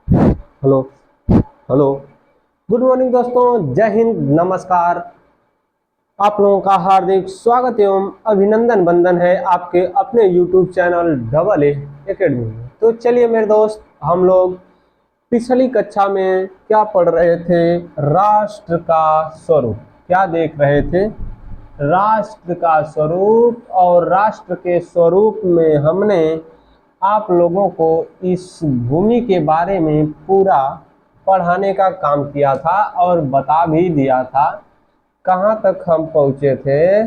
Hello. Hello. Good morning दोस्तों, जय हिंद, नमस्कार। आप लोगों का हार्दिक स्वागत एवं अभिनंदन बंदन है आपके अपने YouTube channel double A academy में। तो चलिए मेरे दोस्त, हम लोग पिछली कक्षा में क्या पढ़ रहे थे? राष्ट्र का स्वरूप। क्या देख रहे थे? राष्ट्र का स्वरूप। और राष्ट्र के स्वरूप में हमने आप लोगों को इस भूमि के बारे में पूरा पढ़ाने का काम किया था और बता भी दिया था। कहाँ तक हम पहुँचे थे?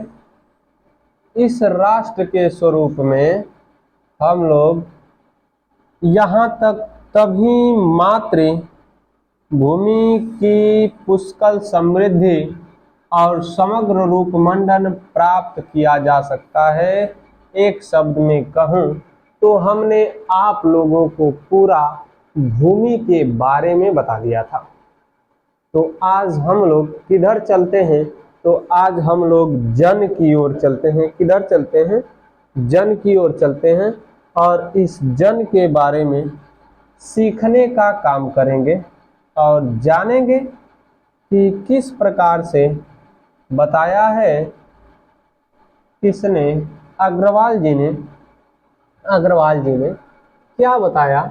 इस राष्ट्र के स्वरूप में हम लोग यहाँ तक तभी मात्र भूमि की पुष्कल समृद्धि और समग्र रूप मंडन प्राप्त किया जा सकता है। एक शब्द में कहूँ तो हमने आप लोगों को पूरा भूमि के बारे में बता दिया था। तो आज हम लोग किधर चलते हैं? तो आज हम लोग जन की ओर चलते हैं। किधर चलते हैं? जन की ओर चलते हैं और इस जन के बारे में सीखने का काम करेंगे और जानेंगे कि किस प्रकार से बताया है। किसने? अग्रवाल जी ने क्या बताया?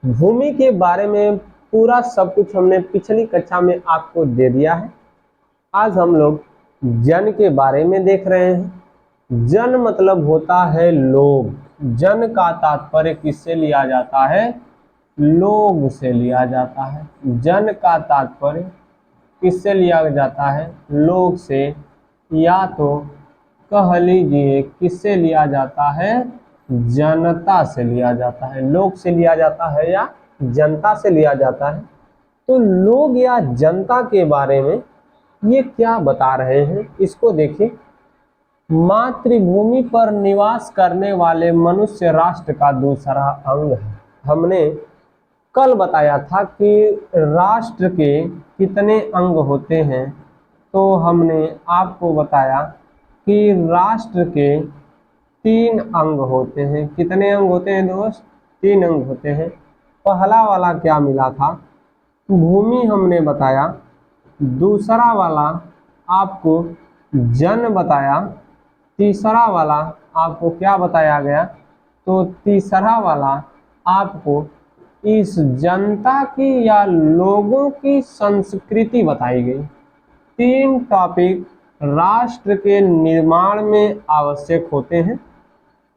भूमि के बारे में पूरा सब कुछ हमने पिछली कक्षा में आपको दे दिया है। आज हम लोग जन के बारे में देख रहे हैं। जन मतलब होता है लोग। जन का तात्पर्य किससे लिया जाता है? लोग से लिया जाता है। जन का तात्पर्य किससे लिया जाता है? लोग से। या तो कह लीजिए किससे लिया जाता है? जनता से लिया जाता है। लोग से लिया जाता है या जनता से लिया जाता है। तो लोग या जनता के बारे में ये क्या बता रहे हैं, इसको देखिए। मातृभूमि पर निवास करने वाले मनुष्य राष्ट्र का दूसरा अंग है। हमने कल बताया था कि राष्ट्र के कितने अंग होते हैं। तो हमने आपको बताया कि राष्ट्र के 3 अंग होते हैं। कितने अंग होते हैं दोस्त? 3 अंग होते हैं। पहला वाला क्या मिला था? भूमि हमने बताया। दूसरा वाला आपको जन बताया। तीसरा वाला आपको क्या बताया गया? तो तीसरा वाला आपको इस जनता की या लोगों की संस्कृति बताई गई। 3 टॉपिक राष्ट्र के निर्माण में आवश्यक होते हैं।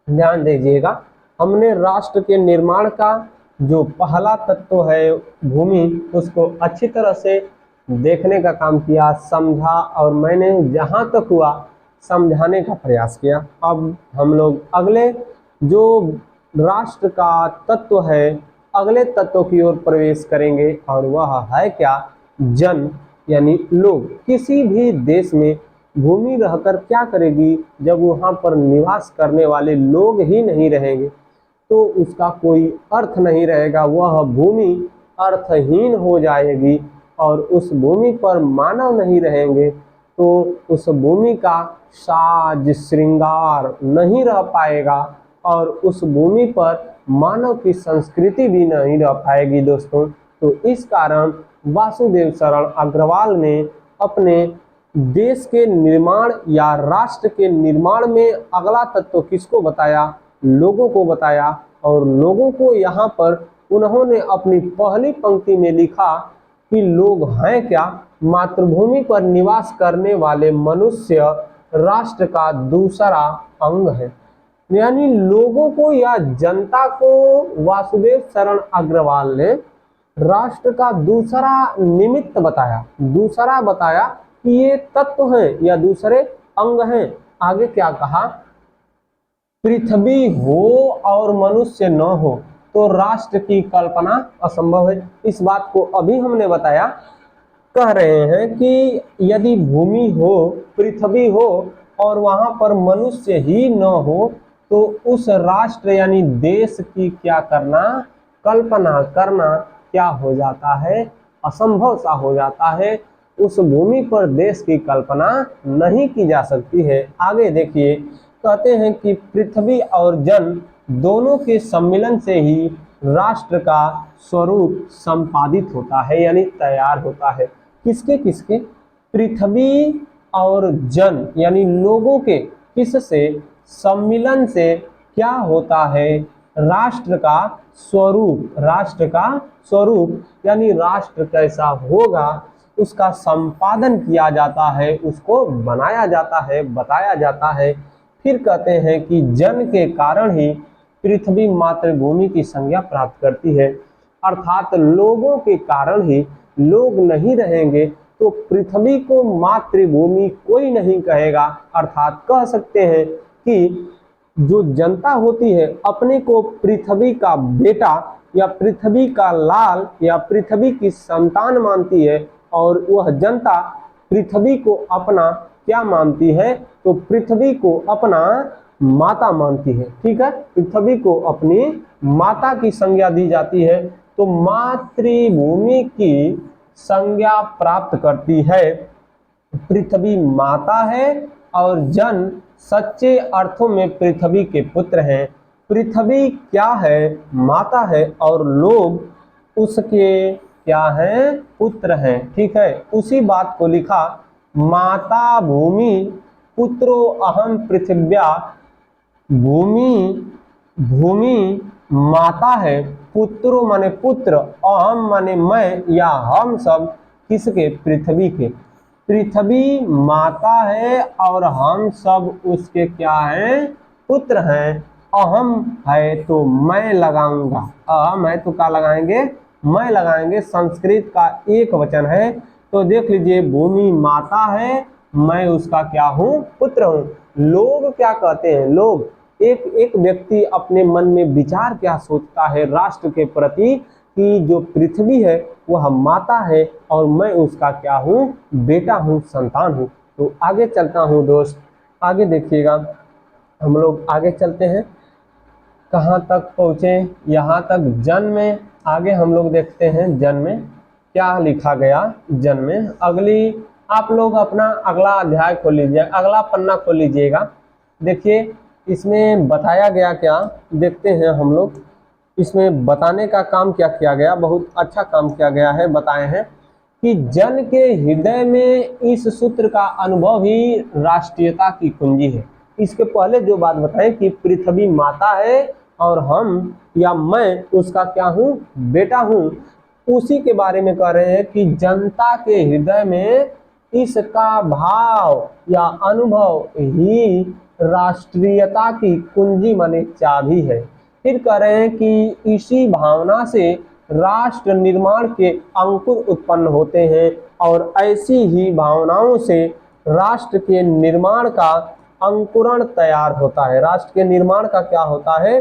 ध्यान दीजिएगा, हमने राष्ट्र के निर्माण का जो पहला तत्व है भूमि, उसको अच्छी तरह से देखने का काम किया, समझा और मैंने जहाँ तक हुआ समझाने का प्रयास किया। अब हम लोग अगले जो राष्ट्र का तत्व है, अगले तत्व की ओर प्रवेश करेंगे और वह है क्या? जन यानी लोग। किसी भी देश में भूमि रहकर क्या करेगी? जब वहाँ पर निवास करने वाले लोग ही नहीं रहेंगे तो उसका कोई अर्थ नहीं रहेगा। वह भूमि अर्थहीन हो जाएगी और उस भूमि पर मानव नहीं रहेंगे तो उस भूमि का साज श्रृंगार नहीं रह पाएगा और उस भूमि पर मानव की संस्कृति भी नहीं रह पाएगी दोस्तों। तो इस कारण वासुदेव शरण अग्रवाल ने अपने देश के निर्माण या राष्ट्र के निर्माण में अगला तत्व किसको बताया? लोगों को बताया। और लोगों को यहाँ पर उन्होंने अपनी पहली पंक्ति में लिखा कि लोग हैं क्या? मातृभूमि पर निवास करने वाले मनुष्य राष्ट्र का दूसरा अंग है। यानी लोगों को या जनता को वासुदेव शरण अग्रवाल ने राष्ट्र का दूसरा निमित्त बताया, दूसरा बताया कि ये तत्व हैं या दूसरे अंग हैं। आगे क्या कहा? पृथ्वी हो और मनुष्य न हो तो राष्ट्र की कल्पना असंभव है। इस बात को अभी हमने बताया। कह रहे हैं कि यदि भूमि हो, पृथ्वी हो और वहां पर मनुष्य ही न हो तो उस राष्ट्र यानी देश की क्या करना? कल्पना करना क्या हो जाता है? असंभव सा हो जाता है। उस भूमि पर देश की कल्पना नहीं की जा सकती है। आगे देखिए, कहते हैं कि पृथ्वी और जन दोनों के सम्मिलन से ही राष्ट्र का स्वरूप संपादित होता है यानी तैयार होता है। किसके किसके? पृथ्वी और जन यानी लोगों के किससे? सम्मिलन से क्या होता है? राष्ट्र का स्वरूप। राष्ट्र का स्वरूप यानी राष्ट्र कैसा होगा उसका संपादन किया जाता है, उसको बनाया जाता है, बताया जाता है। फिर कहते हैं कि जन के कारण ही पृथ्वी मातृभूमि की संज्ञा प्राप्त करती है, अर्थात लोगों के कारण ही, लोग नहीं रहेंगे तो पृथ्वी को मातृभूमि कोई नहीं कहेगा। अर्थात कह सकते हैं कि जो जनता होती है अपने को पृथ्वी का बेटा या पृथ्वी का लाल या पृथ्वी की संतान मानती है, और वह जनता पृथ्वी को अपना क्या मानती है? तो पृथ्वी को अपना माता मानती है। ठीक है, पृथ्वी को अपनी माता की संज्ञा दी जाती है, तो मातृभूमि की संज्ञा प्राप्त करती है। पृथ्वी माता है और जन सच्चे अर्थों में पृथ्वी के पुत्र हैं। पृथ्वी क्या है? माता है और लोग उसके क्या हैं? पुत्र हैं। ठीक है, उसी बात को लिखा, माता भूमि पुत्रो अहम पृथिव्या। भूमि भूमि माता है, पुत्रो माने पुत्र, अहम माने मैं या हम सब किसके? पृथ्वी के। पृथ्वी माता है और हम सब उसके क्या हैं? पुत्र हैं। अहम है तो मैं लगाऊंगा, अहम है तो क्या लगाएंगे? मैं लगाएंगे। संस्कृत का एक वचन है, तो देख लीजिए, भूमि माता है, मैं उसका क्या हूं? पुत्र हूं। लोग क्या कहते हैं? लोग, एक एक व्यक्ति अपने मन में विचार क्या सोचता है राष्ट्र के प्रति कि जो पृथ्वी है वह माता है और मैं उसका क्या हूँ? बेटा हूँ, संतान हूँ। तो आगे चलता हूँ दोस्त, आगे देखिएगा, हम लोग आगे चलते हैं। कहाँ तक पहुँचे? यहाँ तक जन में। आगे हम लोग देखते हैं जन में क्या लिखा गया। जन में अगली, आप लोग अपना अगला अध्याय खोल लीजिए, अगला पन्ना खोल लीजिएगा। देखिए इसमें बताया गया क्या, देखते हैं हम लोग। इसमें बताने का काम क्या किया गया, बहुत अच्छा काम किया गया है। बताए हैं कि जन के हृदय में इस सूत्र का अनुभव ही राष्ट्रीयता की कुंजी है। इसके पहले जो बात बताएं कि पृथ्वी माता है और हम या मैं उसका क्या हूँ? बेटा हूँ, उसी के बारे में कह रहे हैं कि जनता के हृदय में इसका भाव या अनुभव ही राष्ट्रीयता की कुंजी माने चाबी है। फिर कह रहे हैं कि इसी भावना से राष्ट्र निर्माण के अंकुर उत्पन्न होते हैं और ऐसी ही भावनाओं से राष्ट्र के निर्माण का अंकुरण तैयार होता है। राष्ट्र के निर्माण का क्या होता है?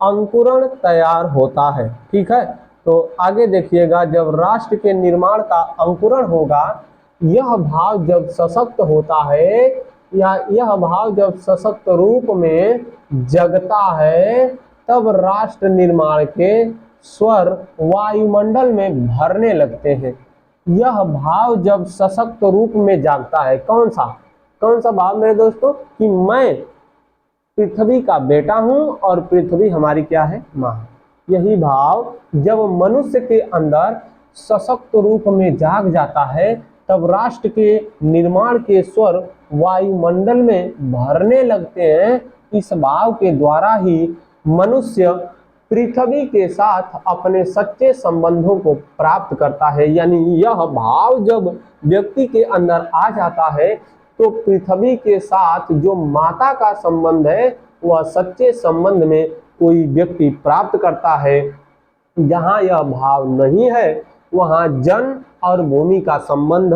अंकुरण तैयार होता है। ठीक है, तो आगे देखिएगा, जब राष्ट्र के निर्माण का अंकुरण होगा, यह भाव जब सशक्त होता है या यह भाव जब सशक्त रूप में जगता है, तब राष्ट्र निर्माण के स्वर वायुमंडल में भरने लगते हैं। यह भाव जब सशक्त रूप में जागता है, कौन सा भाव मेरे दोस्तों? कि मैं पृथ्वी का बेटा हूं और पृथ्वी हमारी क्या है? मां। यही भाव जब मनुष्य के अंदर सशक्त रूप में जाग जाता है, तब राष्ट्र के निर्माण के स्वर वायुमंडल में भरने लगते हैं। इस भाव के द्वारा ही मनुष्य पृथ्वी के साथ अपने सच्चे संबंधों को प्राप्त करता है। यानी यह भाव जब व्यक्ति के अंदर आ जाता है, तो पृथ्वी के साथ जो माता का संबंध है वह सच्चे संबंध में कोई व्यक्ति प्राप्त करता है। जहाँ यह भाव नहीं है वहाँ जन और भूमि का संबंध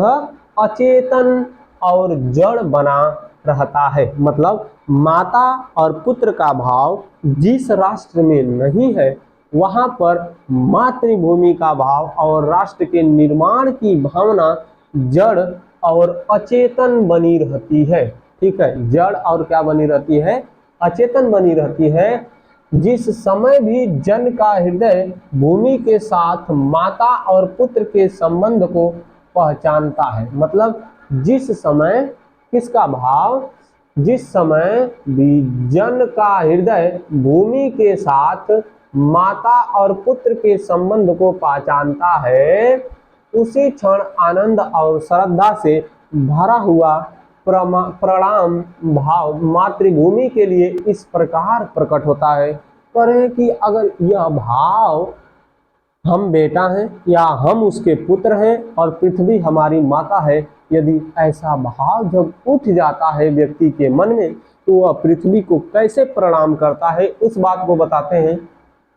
अचेतन और जड़ बना रहता है। मतलब माता और पुत्र का भाव जिस राष्ट्र में नहीं है, वहाँ पर मातृभूमि का भाव और राष्ट्र के निर्माण की भावना जड़ और अचेतन बनी रहती है। ठीक है, जड़ और क्या बनी रहती है? अचेतन बनी रहती है। जिस समय भी जन का हृदय भूमि के साथ माता और पुत्र के संबंध को पहचानता है, मतलब जिस समय किसका भाव? जिस समय भी जन का हृदय भूमि के साथ माता और पुत्र के संबंध को पहचानता है, उसी क्षण आनंद और श्रद्धा से भरा हुआ प्रणाम भाव मातृभूमि के लिए इस प्रकार प्रकट होता है। करें कि अगर यह भाव हम बेटा हैं या हम उसके पुत्र हैं और पृथ्वी हमारी माता है, यदि ऐसा भाव जब उठ जाता है व्यक्ति के मन में, तो वह पृथ्वी को कैसे प्रणाम करता है उस बात को बताते हैं।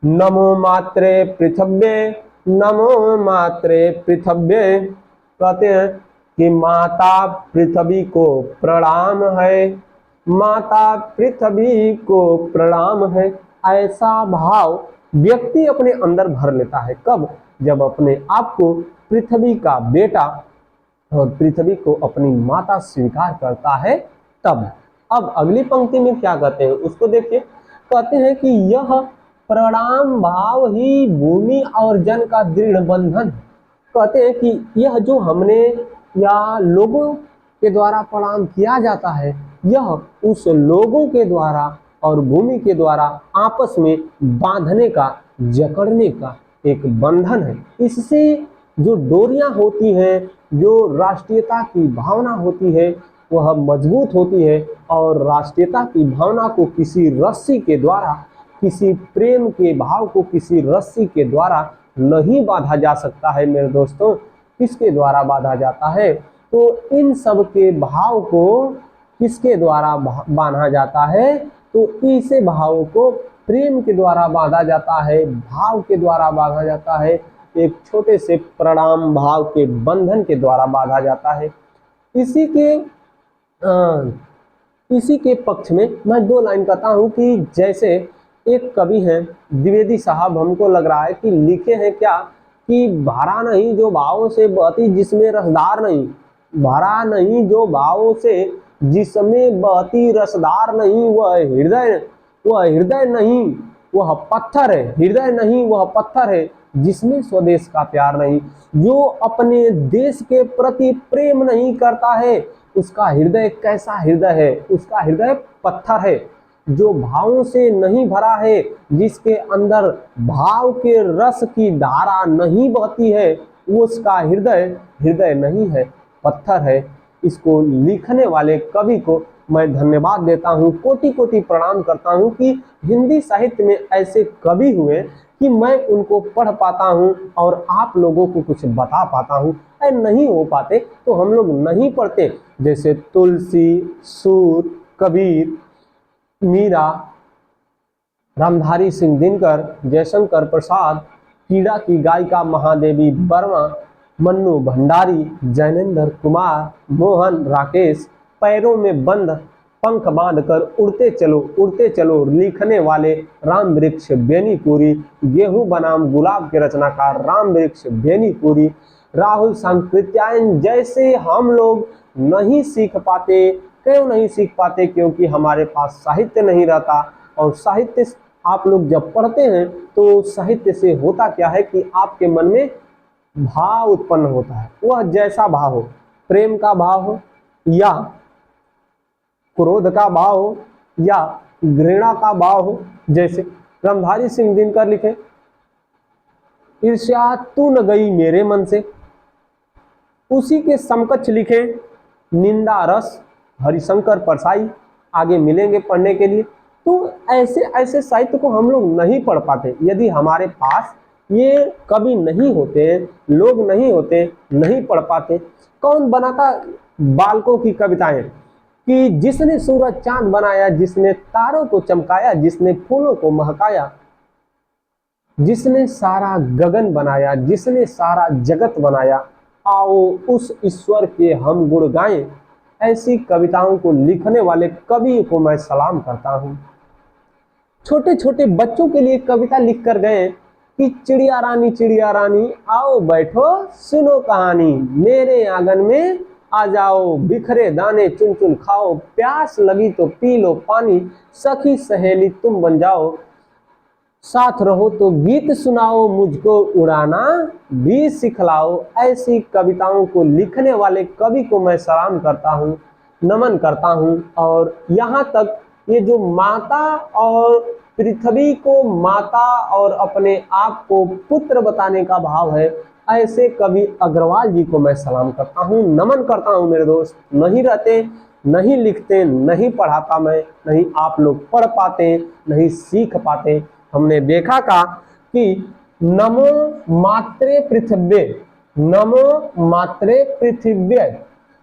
नमो मात्रे पृथ्व्ये, नमो मात्रे पृथ्व्ये। कहते हैं कि माता पृथ्वी को प्रणाम है, माता पृथ्वी को प्रणाम है। ऐसा भाव व्यक्ति अपने अंदर भर लेता है। कब? जब अपने आप को पृथ्वी का बेटा और पृथ्वी को अपनी माता स्वीकार करता है तब। अब अगली पंक्ति में क्या कहते हैं उसको देखिए। कहते हैं कि यह प्रणाम भाव ही भूमि और जन का दृढ़ बंधन। कहते हैं कि यह जो हमने या लोगों के द्वारा प्रणाम किया जाता है, यह उस लोगों के द्वारा और भूमि के द्वारा आपस में बांधने का, जकड़ने का एक बंधन है। इससे जो डोरियां होती हैं, जो राष्ट्रीयता की भावना होती है, वह मजबूत होती है और राष्ट्रीयता की भावना को किसी रस्सी के द्वारा, किसी प्रेम के भाव को किसी रस्सी के द्वारा नहीं बांधा जा सकता है। मेरे दोस्तों, किसके द्वारा बांधा जाता है? तो इन सब के भाव को किसके द्वारा बांधा जाता है? तो इसे भाव को प्रेम के द्वारा बांधा जाता है, भाव के द्वारा बांधा जाता है, एक छोटे से प्रणाम भाव के बंधन के द्वारा बांधा जाता है। इसी के पक्ष में मैं दो लाइन कहता हूँ कि जैसे एक कवि हैं द्विवेदी साहब, हमको लग रहा है कि लिखे हैं क्या कि भरा नहीं जो भावों से बहती जिसमें रसदार नहीं, भरा नहीं जो भावों से जिसमें बहती रसदार नहीं, वह हृदय नहीं वह पत्थर है, हृदय नहीं वह पत्थर है जिसमें स्वदेश का प्यार नहीं। जो अपने देश के प्रति प्रेम नहीं करता है, उसका हृदय कैसा हृदय है? उसका हृदय पत्थर है। जो भावों से नहीं भरा है, जिसके अंदर भाव के रस की धारा नहीं बहती है, उसका हृदय नहीं है, पत्थर है। इसको लिखने वाले कवि को मैं धन्यवाद देता हूँ, कोटि कोटि प्रणाम करता हूँ कि हिंदी साहित्य में ऐसे कवि हुए कि मैं उनको पढ़ पाता हूँ और आप लोगों को कुछ बता पाता हूँ। नहीं हो पाते तो हम लोग नहीं पढ़ते। जैसे तुलसी, सूर, कबीर, मीरा, रामधारी सिंह दिनकर, जयशंकर प्रसाद, पीड़ा की गायिका महादेवी वर्मा, मन्नू भंडारी, जैनेंद्र कुमार, मोहन, राकेश, पैरों में बंद पंख बांधकर उड़ते चलो लिखने वाले राम वृक्ष बेनीपुरी, गेहूं बनाम गुलाब के रचनाकार राम वृक्ष बेनीपुरी, राहुल सांकृत्यायन जैसे हम लोग नहीं सीख पाते। क्यों नहीं सीख पाते? क्योंकि हमारे पास साहित्य नहीं रहता। और साहित्य आप लोग जब पढ़ते हैं तो साहित्य से होता क्या है कि आपके मन में भाव उत्पन्न होता है। वह जैसा भाव हो, प्रेम का भाव हो या क्रोध का भाव हो या घृणा का भाव हो। जैसे रामधारी सिंह दिनकर लिखे, ईर्ष्या तू न गई मेरे मन से। उसी के समकक्ष लिखे निंदा रस हरिशंकर परसाई। आगे मिलेंगे पढ़ने के लिए। तो ऐसे ऐसे साहित्य को हम लोग नहीं पढ़ पाते। यदि हमारे पास ये कवि नहीं होते, लोग नहीं होते, नहीं पढ़ पाते। कौन बनाता बालकों की कविताएं कि जिसने सूरज चांद बनाया, जिसने तारों को चमकाया, जिसने फूलों को महकाया, जिसने सारा गगन बनाया, जिसने सारा जगत बनाया, आओ उस ईश्वर के हम गुण गाएं। ऐसी कविताओं को लिखने वाले कवि को मैं सलाम करता हूं। छोटे छोटे बच्चों के लिए कविता लिख कर गए कि चिड़िया रानी आओ बैठो सुनो कहानी, मेरे आंगन में आ जाओ, बिखरे दाने चुन चुन खाओ, प्यास लगी तो पी लो पानी, सखी सहेली तुम बन जाओ, साथ रहो तो गीत सुनाओ, मुझको उड़ाना भी सिखलाओ। ऐसी कविताओं को लिखने वाले कवि को मैं सलाम करता हूँ, नमन करता हूँ। और यहाँ तक ये जो माता और पृथ्वी को माता और अपने आप को पुत्र बताने का भाव है, ऐसे कवि अग्रवाल जी को मैं सलाम करता हूँ, नमन करता हूँ मेरे दोस्त। नहीं रहते, नहीं लिखते, नहीं पढ़ाता मैं, नहीं आप लोग पढ़ पाते, नहीं सीख पाते। हमने देखा का कि नमो मात्रे पृथिव्ये, नमो मात्रे पृथिव्ये,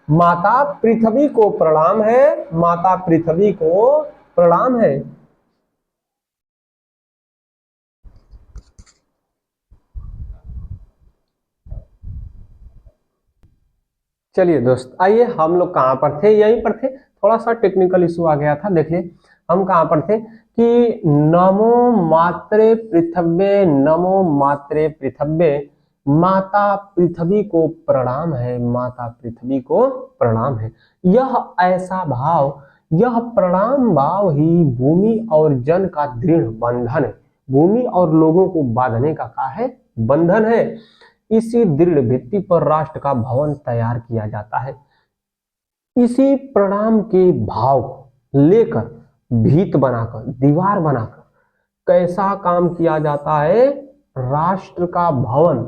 माता पृथ्वी को प्रणाम है, माता पृथ्वी को प्रणाम है। चलिए दोस्त, आइए हम लोग कहाँ पर थे, यहीं पर थे, थोड़ा सा टेक्निकल इशू आ गया था। देखिए हम कहाँ पर थे कि नमो मात्रे पृथ्वे, नमो मात्रे पृथ्वे, माता पृथ्वी को प्रणाम है, माता पृथ्वी को प्रणाम है। यह ऐसा भाव, यह प्रणाम भाव ही भूमि और जन का दृढ़ बंधन है, भूमि और लोगों को बांधने का क्या है, बंधन है। इसी दृढ़ भित्ति पर राष्ट्र का भवन तैयार किया जाता है। इसी प्रणाम के भाव को लेकर भीत बनाकर, दीवार बनाकर कैसा काम किया जाता है, राष्ट्र का भवन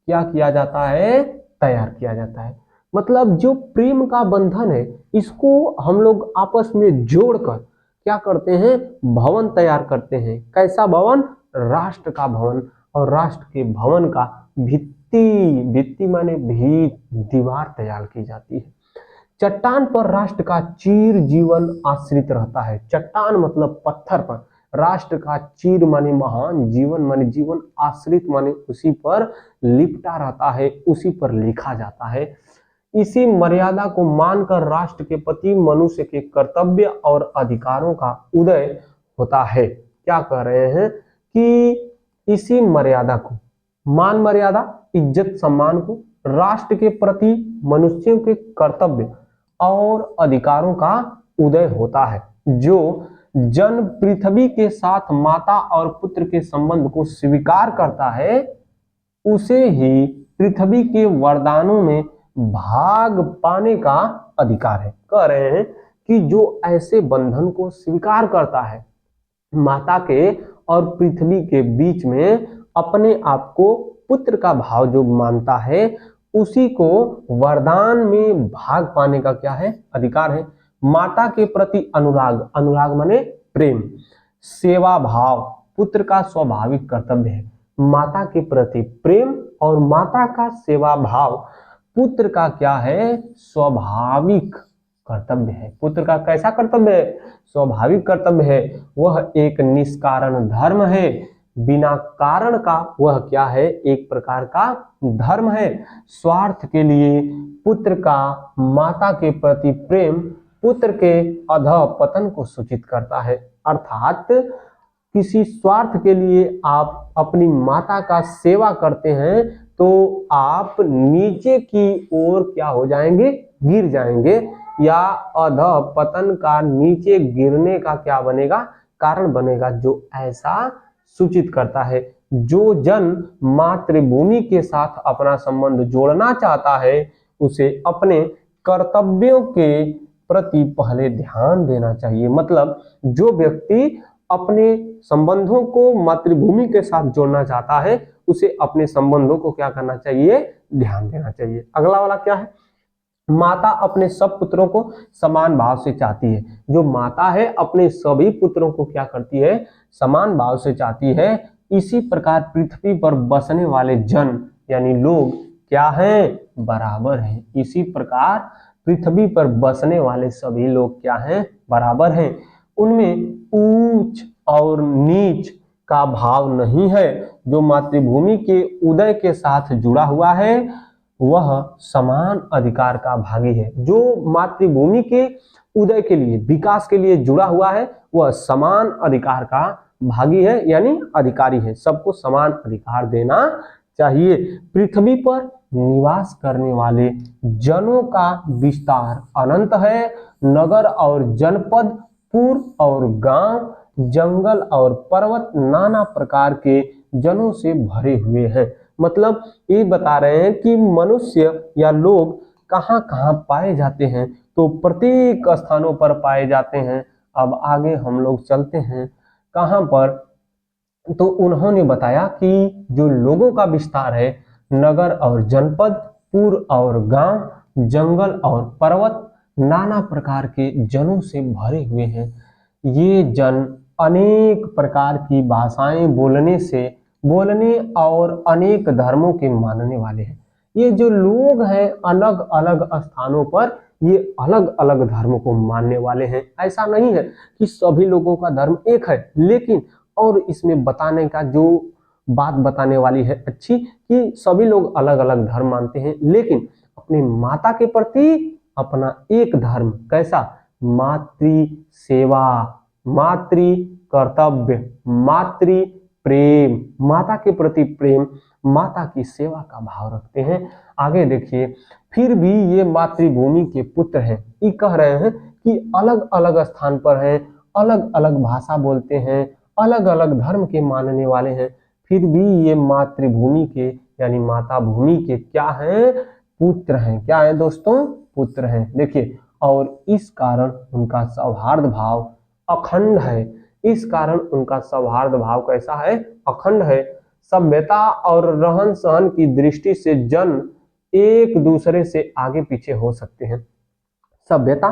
क्या किया जाता है, तैयार किया जाता है। मतलब जो प्रेम का बंधन है, इसको हम लोग आपस में जोड़कर क्या करते हैं, भवन तैयार करते हैं। कैसा भवन, राष्ट्र का भवन। और राष्ट्र के भवन का भित्ति, भित्ति माने भीत, दीवार तैयार की जाती है। चट्टान पर राष्ट्र का चीर जीवन आश्रित रहता है। चट्टान मतलब पत्थर पर, राष्ट्र का चीर माने महान, जीवन माने जीवन, आश्रित माने उसी पर लिपटा रहता है, उसी पर लिखा जाता है। इसी मर्यादा को मानकर राष्ट्र के प्रति मनुष्य के कर्तव्य और अधिकारों का उदय होता है। क्या कह रहे हैं कि इसी मर्यादा को, मान मर्यादा, इज्जत सम्मान को, राष्ट्र के प्रति मनुष्यों के कर्तव्य और अधिकारों का उदय होता है। जो जन पृथ्वी के साथ माता और पुत्र के संबंध को स्वीकार करता है, उसे ही पृथ्वी के वरदानों में भाग पाने का अधिकार है। कह रहे हैं कि जो ऐसे बंधन को स्वीकार करता है, माता के और पृथ्वी के बीच में अपने आप को पुत्र का भाव जो मानता है, उसी को वरदान में भाग पाने का क्या है, अधिकार है। माता के प्रति अनुराग, अनुराग माने प्रेम, सेवा भाव पुत्र का स्वाभाविक कर्तव्य है। माता के प्रति प्रेम और माता का सेवा भाव पुत्र का क्या है, स्वाभाविक कर्तव्य है। पुत्र का कैसा कर्तव्य है, स्वाभाविक कर्तव्य है। वह एक निष्कारण धर्म है, बिना कारण का वह क्या है, एक प्रकार का धर्म है। स्वार्थ के लिए पुत्र का माता के प्रति प्रेम पुत्र के अधः पतन को सूचित करता है। अर्थात किसी स्वार्थ के लिए आप अपनी माता का सेवा करते हैं तो आप नीचे की ओर क्या हो जाएंगे, गिर जाएंगे, या अधः पतन का, नीचे गिरने का क्या बनेगा, कारण बनेगा। जो ऐसा सूचित करता है। जो जन मातृभूमि के साथ अपना संबंध जोड़ना चाहता है, उसे अपने कर्तव्यों के प्रति पहले ध्यान देना चाहिए। मतलब जो व्यक्ति अपने संबंधों को मातृभूमि के साथ जोड़ना चाहता है, उसे अपने संबंधों को क्या करना चाहिए, ध्यान देना चाहिए। अगला वाला क्या है, माता अपने सब पुत्रों को समान भाव से चाहती है। जो माता है अपने सभी पुत्रों को क्या करती है, समान भाव से चाहती है। इसी प्रकार पृथ्वी पर बसने वाले जन यानी लोग क्या हैं, बराबर हैं। इसी प्रकार पृथ्वी पर बसने वाले सभी लोग क्या हैं, बराबर हैं। उनमें ऊंच और नीच का भाव नहीं है। जो मातृभूमि के उदय के साथ जुड़ा हुआ है, वह समान अधिकार का भागी है। जो मातृभूमि के उदय के लिए, विकास के लिए जुड़ा हुआ है, वह समान अधिकार का भागी है, यानी अधिकारी है। सबको समान अधिकार देना चाहिए। पृथ्वी पर निवास करने वाले जनों का विस्तार अनंत है। नगर और जनपद, पूर्व और गांव, जंगल और पर्वत नाना प्रकार के जनों से भरे हुए हैं। मतलब ये बता रहे हैं कि मनुष्य या लोग कहाँ कहाँ पाए जाते हैं, तो प्रत्येक स्थानों पर पाए जाते हैं। अब आगे हम लोग चलते हैं कहाँ पर, तो उन्होंने बताया कि जो लोगों का विस्तार है, नगर और जनपद, पुर और गांव, जंगल और पर्वत, नाना प्रकार के जनों से भरे हुए हैं। ये जन अनेक प्रकार की भाषाएं बोलने और अनेक धर्मों के मानने वाले हैं। ये जो लोग हैं अलग अलग स्थानों पर ये अलग अलग धर्म को मानने वाले हैं। ऐसा नहीं है कि सभी लोगों का धर्म एक है, लेकिन और इसमें बताने का जो बात बताने वाली है अच्छी, कि सभी लोग अलग अलग धर्म मानते हैं, लेकिन अपनी माता के प्रति अपना एक धर्म, कैसा, मातृ सेवा, मातृ कर्तव्य, मातृ प्रेम, माता के प्रति प्रेम, माता की सेवा का भाव रखते हैं। आगे देखिए, फिर भी ये मातृभूमि के पुत्र हैं। ये कह रहे हैं कि अलग अलग स्थान पर हैं, अलग अलग भाषा बोलते हैं, अलग अलग धर्म के मानने वाले हैं, फिर भी ये मातृभूमि के यानी माता भूमि के क्या हैं, पुत्र हैं। क्या है दोस्तों, पुत्र हैं। देखिए, और इस कारण उनका सौहार्द भाव अखंड है। इस कारण उनका सौहार्द भाव कैसा है, अखंड है। सभ्यता और रहन सहन की दृष्टि से जन एक दूसरे से आगे पीछे हो सकते हैं। सभ्यता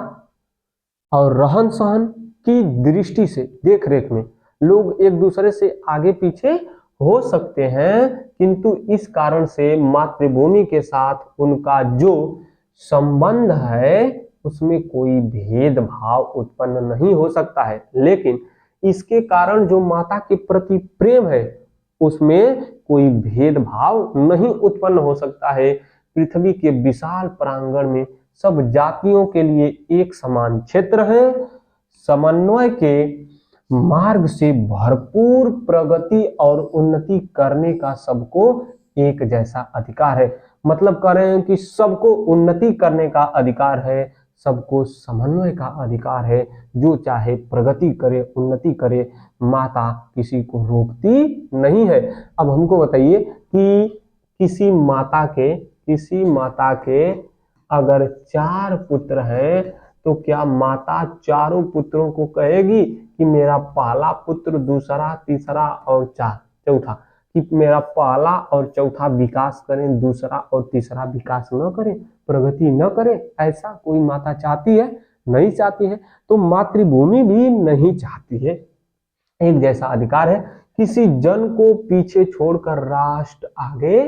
और रहन सहन की दृष्टि से, देख रेख में लोग एक दूसरे से आगे पीछे हो सकते हैं, किंतु इस कारण से मातृभूमि के साथ उनका जो संबंध है उसमें कोई भेदभाव उत्पन्न नहीं हो सकता है। लेकिन इसके कारण जो माता के प्रति प्रेम है उसमें कोई भेदभाव नहीं उत्पन्न हो सकता है। पृथ्वी के विशाल प्रांगण में सब जातियों के लिए एक समान क्षेत्र है। समन्वय के मार्ग से भरपूर प्रगति और उन्नति करने का सबको एक जैसा अधिकार है। मतलब कह रहे हैं कि सबको उन्नति करने का अधिकार है, सबको समन्वय का अधिकार है। जो चाहे प्रगति करे, उन्नति करे, माता किसी को रोकती नहीं है। अब हमको बताइए कि किसी माता के अगर 4 पुत्र हैं तो क्या माता चारों पुत्रों को कहेगी कि मेरा पहला पुत्र, दूसरा, तीसरा और चौथा, कि मेरा पहला और चौथा विकास करें, दूसरा और तीसरा विकास न करें, प्रगति न करें? ऐसा कोई माता चाहती है? नहीं चाहती है। तो मातृभूमि भी नहीं चाहती है। एक जैसा अधिकार है। किसी जन को पीछे छोड़कर राष्ट्र आगे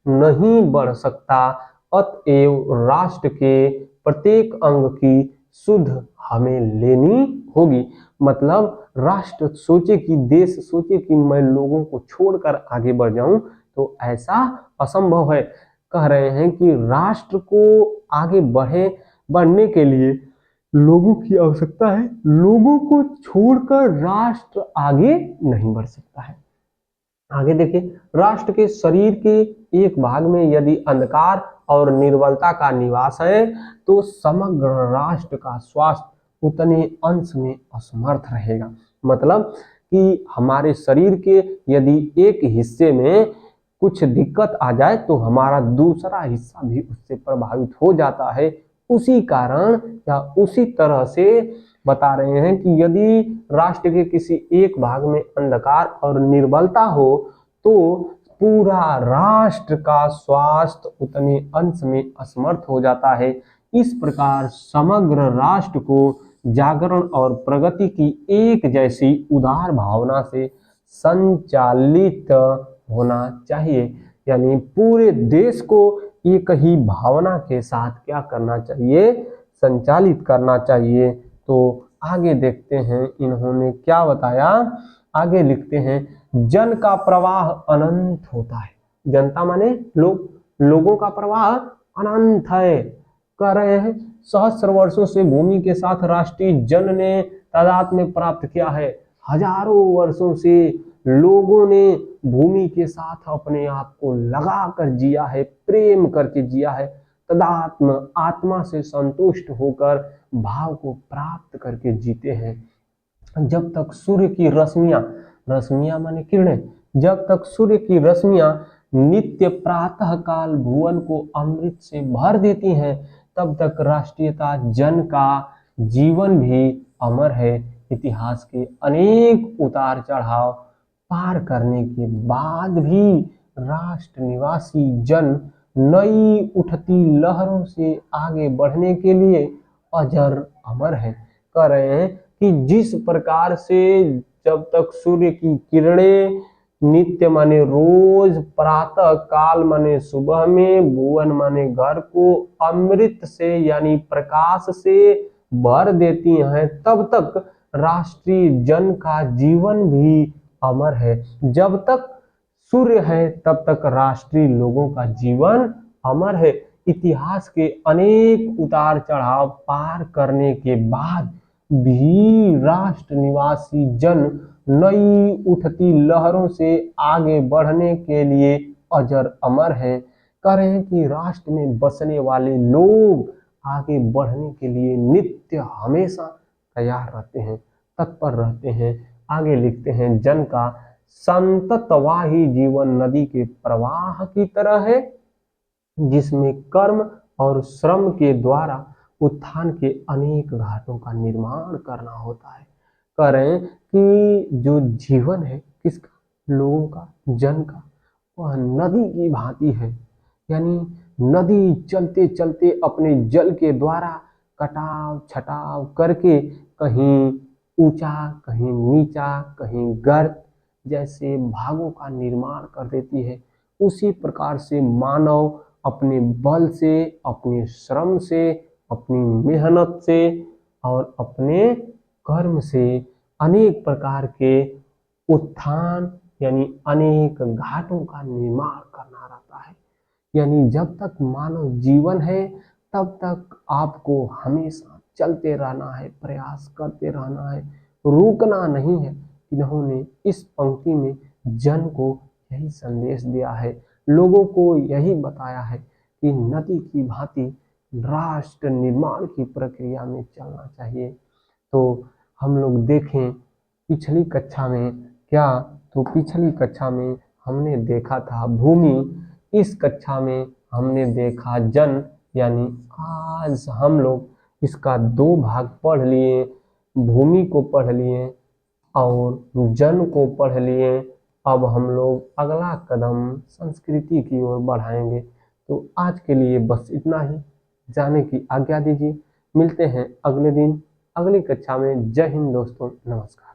नहीं बढ़ सकता। अतएव राष्ट्र के प्रत्येक अंग की सुध हमें लेनी होगी। मतलब राष्ट्र सोचे कि, देश सोचे कि मैं लोगों को छोड़कर आगे बढ़ जाऊं, तो ऐसा असंभव है। कह रहे हैं कि राष्ट्र को आगे बढ़ने के लिए लोगों की आवश्यकता है। लोगों को छोड़कर राष्ट्र आगे नहीं बढ़ सकता है। आगे देखिए, राष्ट्र के शरीर के एक भाग में यदि अंधकार और निर्बलता का निवास है तो समग्र राष्ट्र का स्वास्थ्य उतने अंश में असमर्थ रहेगा। मतलब कि हमारे शरीर के यदि एक हिस्से में कुछ दिक्कत आ जाए तो हमारा दूसरा हिस्सा भी उससे प्रभावित हो जाता है। उसी कारण या उसी तरह से बता रहे हैं कि यदि राष्ट्र के किसी एक भाग में अंधकार और निर्बलता हो तो पूरा राष्ट्र का स्वास्थ्य उतने अंश में असमर्थ हो जाता है। इस प्रकार समग्र राष्ट्र को जागरण और प्रगति की एक जैसी उदार भावना से संचालित होना चाहिए। यानी पूरे देश को एक ही भावना के साथ क्या करना चाहिए, संचालित करना चाहिए। तो आगे देखते हैं इन्होंने क्या बताया। आगे लिखते हैं, जन का प्रवाह अनंत होता है। जनता माने लोग, लोगों का प्रवाह अनंत है। कह रहे हैं सहस्र वर्षों से भूमि के साथ राष्ट्रीय जन ने तादात्म्य प्राप्त किया है। हजारों वर्षों से लोगों ने भूमि के साथ अपने आप को लगा कर जिया है, प्रेम करके जिया है, तदात्म आत्मा से संतुष्ट होकर भाव को प्राप्त करके जीते हैं। जब तक सूर्य की रश्मियां माने किरणें, जब तक सूर्य की रश्मियां नित्य प्रातः काल भुवन को अमृत से भर देती हैं, तब तक राष्ट्रीयता जन का जीवन भी अमर है। इतिहास के अनेक उतार चढ़ाव पार करने के बाद भी राष्ट्र निवासी जन नई उठती लहरों से आगे बढ़ने के लिए अजर अमर है। कह रहे हैं कि जिस प्रकार से जब तक सूर्य की किरणें नित्य माने रोज, प्रातः काल माने सुबह में, भुवन माने घर को अमृत से यानी प्रकाश से भर देती हैं, तब तक राष्ट्रीय जन का जीवन भी अमर है। जब तक सूर्य है तब तक राष्ट्रीय लोगों का जीवन अमर है। इतिहास के अनेक उतार चढ़ाव पार करने के बाद भी राष्ट्र निवासी जन नई उठती लहरों से आगे बढ़ने के लिए अजर अमर है। कह रहे हैं कि राष्ट्र में बसने वाले लोग आगे बढ़ने के लिए नित्य हमेशा तैयार रहते हैं, तत्पर रहते हैं। आगे लिखते हैं, जन का संततवाही जीवन नदी के प्रवाह की तरह है, जिसमें कर्म और श्रम के द्वारा उत्थान के अनेक घाटों का निर्माण करना होता है। कह रहे हैं कि जो जीवन है किसका, लोगों का, जन का, वह नदी की भांति है। यानी नदी चलते चलते अपने जल के द्वारा कटाव छटाव करके कहीं ऊंचा, कहीं नीचा, कहीं गर्त जैसे भागों का निर्माण कर देती है। उसी प्रकार से मानव अपने बल से, अपने श्रम से, अपनी मेहनत से और अपने कर्म से अनेक प्रकार के उत्थान यानी अनेक घाटों का निर्माण करना रहता है। यानी जब तक मानव जीवन है तब तक आपको हमेशा चलते रहना है, प्रयास करते रहना है, रुकना नहीं है। इन्होंने इस पंक्ति में जन को यही संदेश दिया है, लोगों को यही बताया है कि नदी की भांति राष्ट्र निर्माण की प्रक्रिया में चलना चाहिए। तो हम लोग देखें पिछली कक्षा में क्या, तो पिछली कक्षा में हमने देखा था भूमि, इस कक्षा में हमने देखा जन। यानी आज हम लोग इसका दो भाग पढ़ लिए, भूमि को पढ़ लिए और जन को पढ़ लिए। अब हम लोग अगला कदम संस्कृति की ओर बढ़ाएंगे। तो आज के लिए बस इतना ही, जाने की आज्ञा दीजिए। मिलते हैं अगले दिन अगली कक्षा में। जय हिंद दोस्तों, नमस्कार।